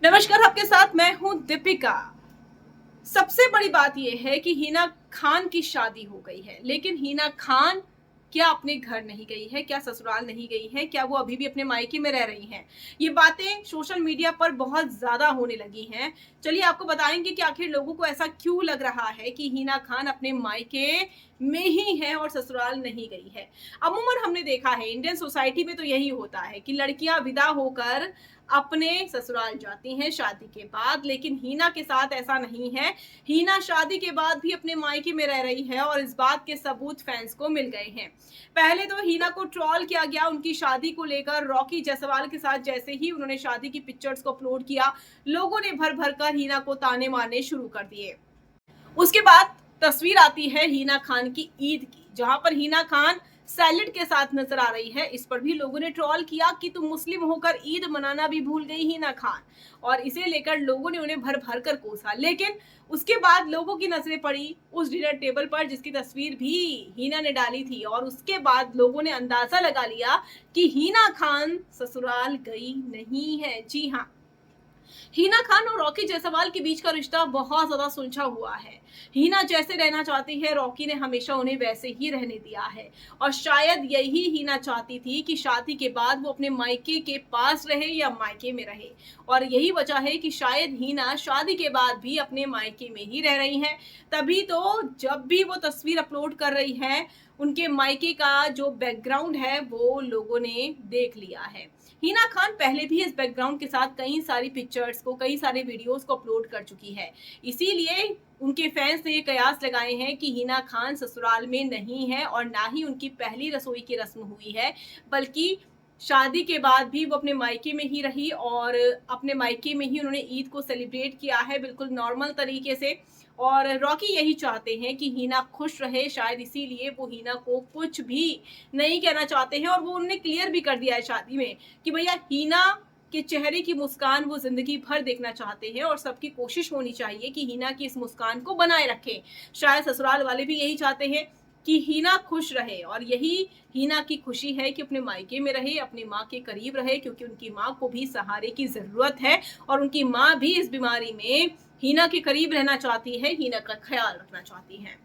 नमस्कार, आपके साथ मैं हूं दीपिका। सबसे बड़ी बात यह है कि हिना खान की शादी हो गई है, लेकिन हिना खान क्या अपने घर नहीं गई है? क्या ससुराल नहीं गई है? क्या वो अभी भी अपने मायके में रह रही हैं? ये बातें सोशल मीडिया पर बहुत ज़्यादा होने लगी हैं। चलिए आपको बताएँगे कि आखिर लोगों को ऐसा क्यों लग रहा है कि हिना खान अपने मायके में ही है और ससुराल नहीं गई है। अमूमन हमने देखा है इंडियन सोसाइटी में तो यही होता है कि लड़कियाँ विदा होकर अपने ससुराल जाती हैं शादी के बाद, लेकिन हिना के साथ ऐसा नहीं है। हिना शादी के बाद भी अपने मायके में रह रही है और इस बात के सबूत फैंस को मिल गए हैं। पहले तो हिना को ट्रोल किया गया उनकी शादी को लेकर, रॉकी जायसवाल के साथ जैसे ही उन्होंने शादी की पिक्चर्स को अपलोड किया, लोगों ने भर भर कर हिना को ताने मारने शुरू कर दिए। उसके बाद तस्वीर आती है हिना खान की ईद की, जहां पर हिना खान सैलेड के साथ नजर आ रही है। इस पर भी लोगों ने ट्रोल किया कि तुम मुस्लिम होकर ईद मनाना भी भूल गई हिना खान, और इसे लेकर लोगों ने उन्हें भर भर कर कोसा। लेकिन उसके बाद लोगों की नजरें पड़ी उस डिनर टेबल पर जिसकी तस्वीर भी हिना ने डाली थी, और उसके बाद लोगों ने अंदाजा लगा लिया कि हिना खान ससुराल गई नहीं है। जी हाँ, हिना खान और रॉकी जायसवाल के बीच का रिश्ता बहुत ज्यादा सुलझा हुआ है। हिना जैसे रहना चाहती है, रॉकी ने हमेशा उन्हें वैसे ही रहने दिया है, और शायद यही हिना चाहती थी कि शादी के बाद वो अपने मायके के पास रहे या मायके में रहे, और यही वजह है कि शायद हिना शादी के बाद भी अपने मायके में ही रह रही हैं। तभी तो जब भी वो तस्वीर अपलोड कर रही है, उनके मायके का जो बैकग्राउंड है वो लोगों ने देख लिया है। हिना खान पहले भी इस बैकग्राउंड के साथ कई सारी पिक्चर्स को, कई सारे वीडियोस को अपलोड कर चुकी है। इसीलिए उनके फैंस ने ये कयास लगाए हैं कि हिना खान ससुराल में नहीं है, और ना ही उनकी पहली रसोई की रस्म हुई है, बल्कि शादी के बाद भी वो अपने मायके में ही रही, और अपने मायके में ही उन्होंने ईद को सेलिब्रेट किया है बिल्कुल नॉर्मल तरीके से। और रॉकी यही चाहते हैं कि हिना खुश रहे, शायद इसीलिए वो हिना को कुछ भी नहीं कहना चाहते हैं, और वो उन्होंने क्लियर भी कर दिया है शादी में कि भैया हिना के चेहरे की मुस्कान वो जिंदगी भर देखना चाहते हैं, और सबकी कोशिश होनी चाहिए कि हिना की इस मुस्कान को बनाए रखें। शायद ससुराल वाले भी यही चाहते हैं कि हिना खुश रहे, और यही हिना की खुशी है कि अपने मायके में रहे, अपनी माँ के करीब रहे, क्योंकि उनकी माँ को भी सहारे की जरूरत है, और उनकी माँ भी इस बीमारी में हिना के करीब रहना चाहती है, हिना का ख्याल रखना चाहती है।